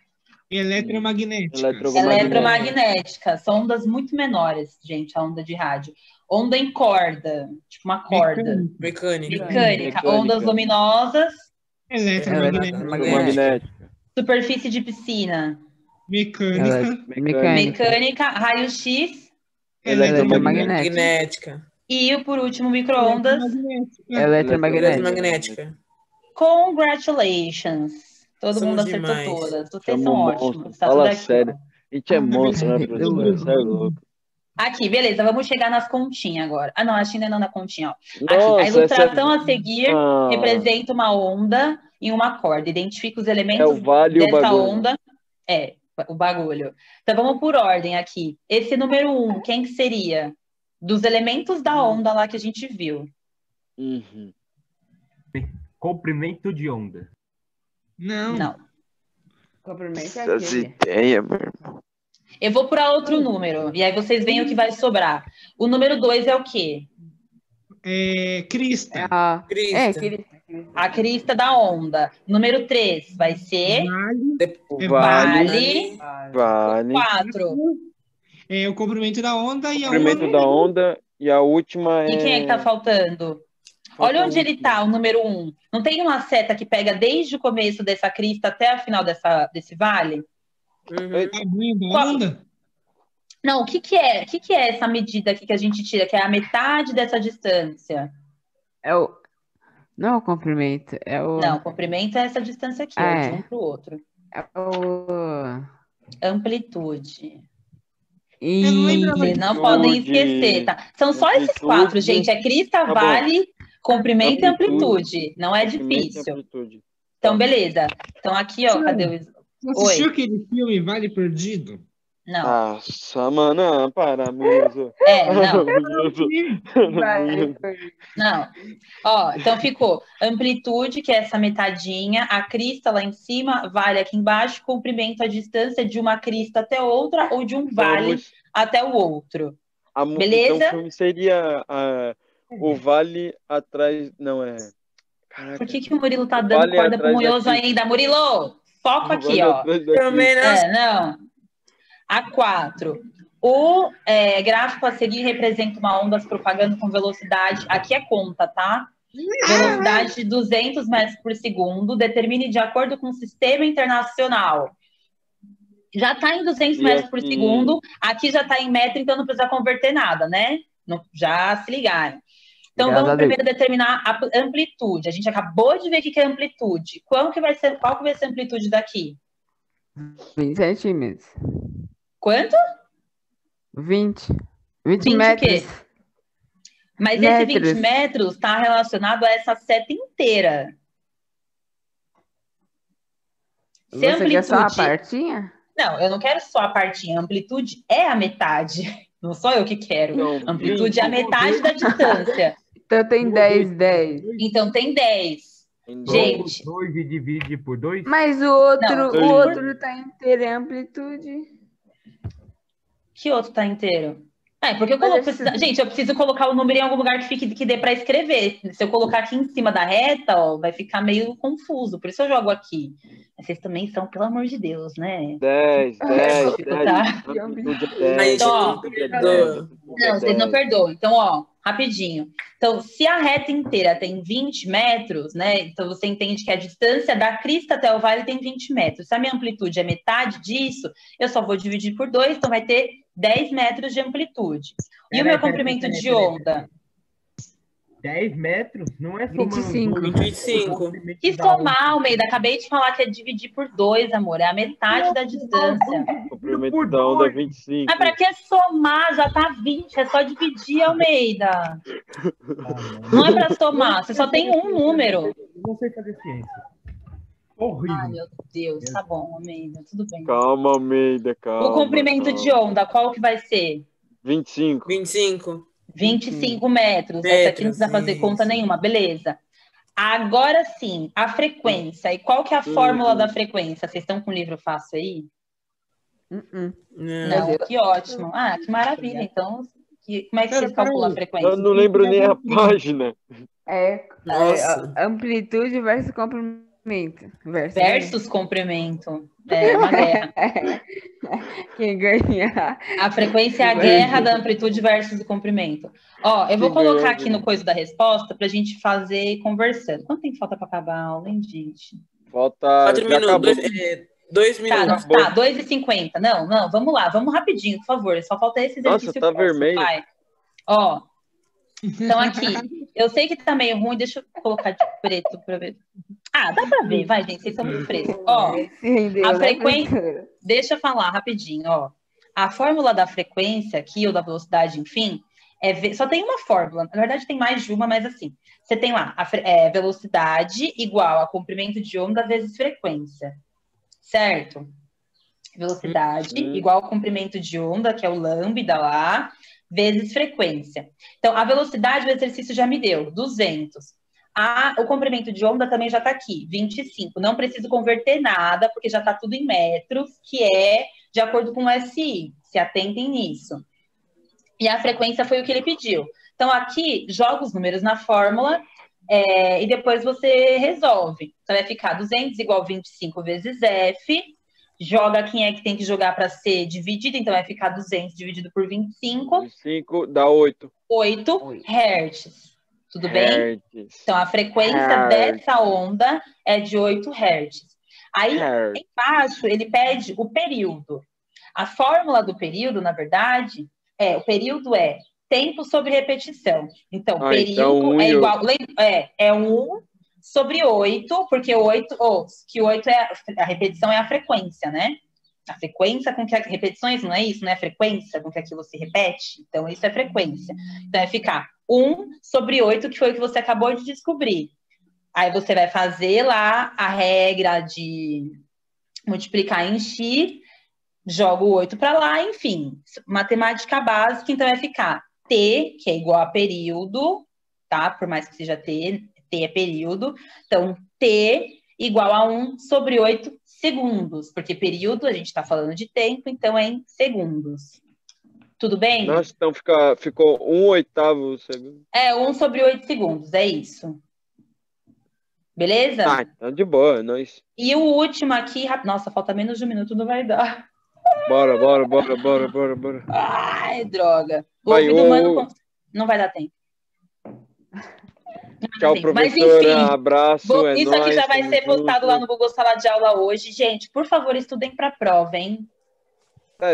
Eletromagnéticas. São ondas muito menores, gente, a onda de rádio. Onda em corda, tipo uma corda. Mecânica. Ondas luminosas. Eletromagnética. Superfície de piscina. Mecânica. Raio-X. Eletromagnética. E, por último, micro-ondas. Eletromagnética. Congratulations. Todo mundo acertou demais. todas. Vocês são ótimos. Tá tudo Fala aqui. sério. A gente é monstro, né, professor? Você é louco. Aqui, beleza. Vamos chegar nas continhas agora. Ah, não, acho que ainda não na continha. Ó. Nossa, aqui, a ilustração a seguir Ah. representa uma onda em uma corda. Identifica os É elementos o vale e o dessa bagulho. onda. O bagulho. Então, vamos por ordem aqui. Esse número 1, quem que seria? Dos elementos da onda lá que a gente viu. Uhum. Comprimento de onda. Não. Comprimento é Essas aquele. ideias, meu irmão. Eu vou para outro número. E aí vocês veem o que vai sobrar. O número 2 é o quê? Crista. Crista. A crista da onda. Número 3 vai ser Vale. 4. O comprimento da onda e a Comprimento da onda. E a última é... E quem é que tá faltando? Olha onde ele tá, o número 1. Não tem uma seta que pega desde o começo dessa crista até a final desse vale? Onda? Não, o que que é? O que que é essa medida aqui que a gente tira, que é a metade dessa distância? Não é o comprimento, é o... Não, o comprimento é essa distância aqui, ó, de um para o outro. É o... Amplitude. E... Vocês não podem esquecer, tá? São só esses 4, gente. É crista, vale, comprimento e amplitude. Não é difícil. Então, beleza. Então, aqui, ó, cadê o... Você assistiu aquele filme Vale Perdido? Não. Nossa, mano, para, mesmo. Não. Ó, então ficou amplitude, que é essa metadinha, a crista lá em cima, vale aqui embaixo, comprimento a distância de uma crista até outra ou de um vale até o outro. Beleza? Então, o filme seria o vale atrás... Não, Caraca. Por que o Murilo tá dando corda pro Munhoz ainda? Murilo, foco aqui, ó. Não. A4. O gráfico a seguir representa uma onda se propagando com velocidade. Aqui é conta, tá? Velocidade de 200 metros por segundo. Determine de acordo com o sistema internacional. Já está em 200 metros por segundo. Aqui já está em metro, então não precisa converter nada, né? Já se ligaram. Então, vamos primeiro determinar a amplitude. A gente acabou de ver o que é amplitude. Qual que vai ser a amplitude daqui? 20 centímetros. Quanto? 20 20 o metros. quê? Mas esse 20 Metros. metros está relacionado a essa seta inteira. Se a Você quer só a amplitude... partinha? Não, eu não quero só a partinha. A amplitude é a metade. Não sou eu que quero. Não, Amplitude é a metade da distância. Então tem 10. Então tem 10. Gente. 2 e divide por 2? Mas o outro, Não, o outro tá inteiro em amplitude. Que outro tá inteiro? Porque eu coloco... Gente, eu preciso colocar o número em algum lugar que dê para escrever. Se eu colocar aqui em cima da reta, ó, vai ficar meio confuso. Por isso eu jogo aqui. Vocês também são, pelo amor de Deus, né? 10. Tá? Amplitude é 10. Então, ó, amplitude é 10. Não, vocês não perdoam. Então, ó, rapidinho. Então, se a reta inteira tem 20 metros, né? Então, você entende que a distância da crista até o vale tem 20 metros. Se a minha amplitude é metade disso, eu só vou dividir por 2, então vai ter 10 metros de amplitude. E o meu comprimento de onda? 10 metros? Não é somando 25. 25. Que somar, Almeida? Acabei de falar que é dividir por 2, amor. É a metade da distância. Comprimento da onda é 25. Mas pra que somar? Já tá 20. É só dividir, Almeida. Não é pra somar. Você só tem um número. Eu não sei fazer ciência. Horrível. Ai, meu Deus. Tá bom, Almeida. Tudo bem. Calma, Almeida, calma. O comprimento calma. de onda, qual que vai ser? 25. 25. 25 metros. Essa aqui não precisa fazer isso. conta nenhuma. Beleza. Agora sim, a frequência. E qual que é a fórmula da frequência? Vocês estão com o livro fácil aí? Não, que ótimo. Ah, que maravilha. Então, como é que vocês calculam a frequência? Eu não lembro nem a página. Nossa. Amplitude versus comprimento. Versus comprimento. É uma guerra. Quem ganhar. A frequência é a guerra da amplitude versus o comprimento. Ó, eu vou colocar aqui no coisa da resposta pra gente fazer conversando. Quanto tempo falta pra acabar a aula, hein, gente? Falta. 4 já acabou. minutos. 2 minutos. Tá, 2h50. Não, vamos lá, vamos rapidinho, por favor. Só falta esse exercício. Nossa, tá vermelho. Vai. Ó, então aqui, eu sei que tá meio ruim, deixa eu colocar de preto pra ver. Ah, dá pra ver, vai, gente, vocês são muito frescos. Ó, a frequência, deixa eu falar rapidinho, ó. A fórmula da frequência aqui, ou da velocidade, enfim, só tem uma fórmula. Na verdade, tem mais de uma, mas assim, você tem lá a velocidade igual a comprimento de onda vezes frequência, certo? Velocidade igual a comprimento de onda, que é o lambda lá, vezes frequência. Então, a velocidade do exercício já me deu 200. O comprimento de onda também já está aqui, 25. Não preciso converter nada, porque já está tudo em metros, que é de acordo com o SI. Se atentem nisso. E a frequência foi o que ele pediu. Então, aqui, joga os números na fórmula e depois você resolve. Então, vai ficar 200 igual 25 vezes F. Joga quem é que tem que jogar para ser dividido. Então, vai ficar 200 dividido por 25. 25 dá 8. 8 Hz. Tudo bem? Hertz. Então, a frequência dessa onda é de 8 Hz. Aí, embaixo, ele pede o período. A fórmula do período, na verdade, o período é tempo sobre repetição. Então, período então, é igual... É 1 sobre 8, porque 8 a repetição é a frequência, né? A frequência com que repetições, não é isso? Não é a frequência com que aquilo se repete? Então, isso é frequência. Então, vai ficar 1 sobre 8, que foi o que você acabou de descobrir. Aí você vai fazer lá a regra de multiplicar em x, joga o 8 para lá, enfim. Matemática básica, então vai ficar t, que é igual a período, tá? Por mais que seja t é período. Então, t igual a 1 sobre 8 segundos, porque período, a gente está falando de tempo, então é em segundos. Tudo bem? Nossa, então ficou 1/8 segundo. 1 sobre 8 segundos, é isso. Beleza? Ah, então de boa, nós. E o último aqui, nossa, falta menos de 1 minuto, não vai dar. Bora. Ai, droga. O Vai, ouvido humano não vai dar tempo. Tchau, professora. Abraço. Isso aqui já vai ser postado lá no Google Sala de Aula hoje. Gente, por favor, estudem para a prova, hein?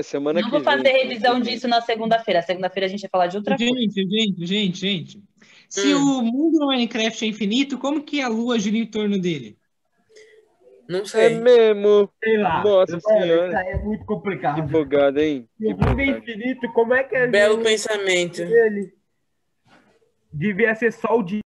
Semana não que vem. Não vou fazer revisão disso na segunda-feira. Segunda-feira a gente vai falar de outra coisa. Gente. Se o mundo no Minecraft é infinito, como que a Lua gira em torno dele? Não É sei. mesmo. Sei lá. Nossa Mano, senhora. isso aí é muito Que complicado. bugado, hein? Se Que o mundo é bugado. infinito, como é que a Belo gente pensamento. ele devia ser só o dia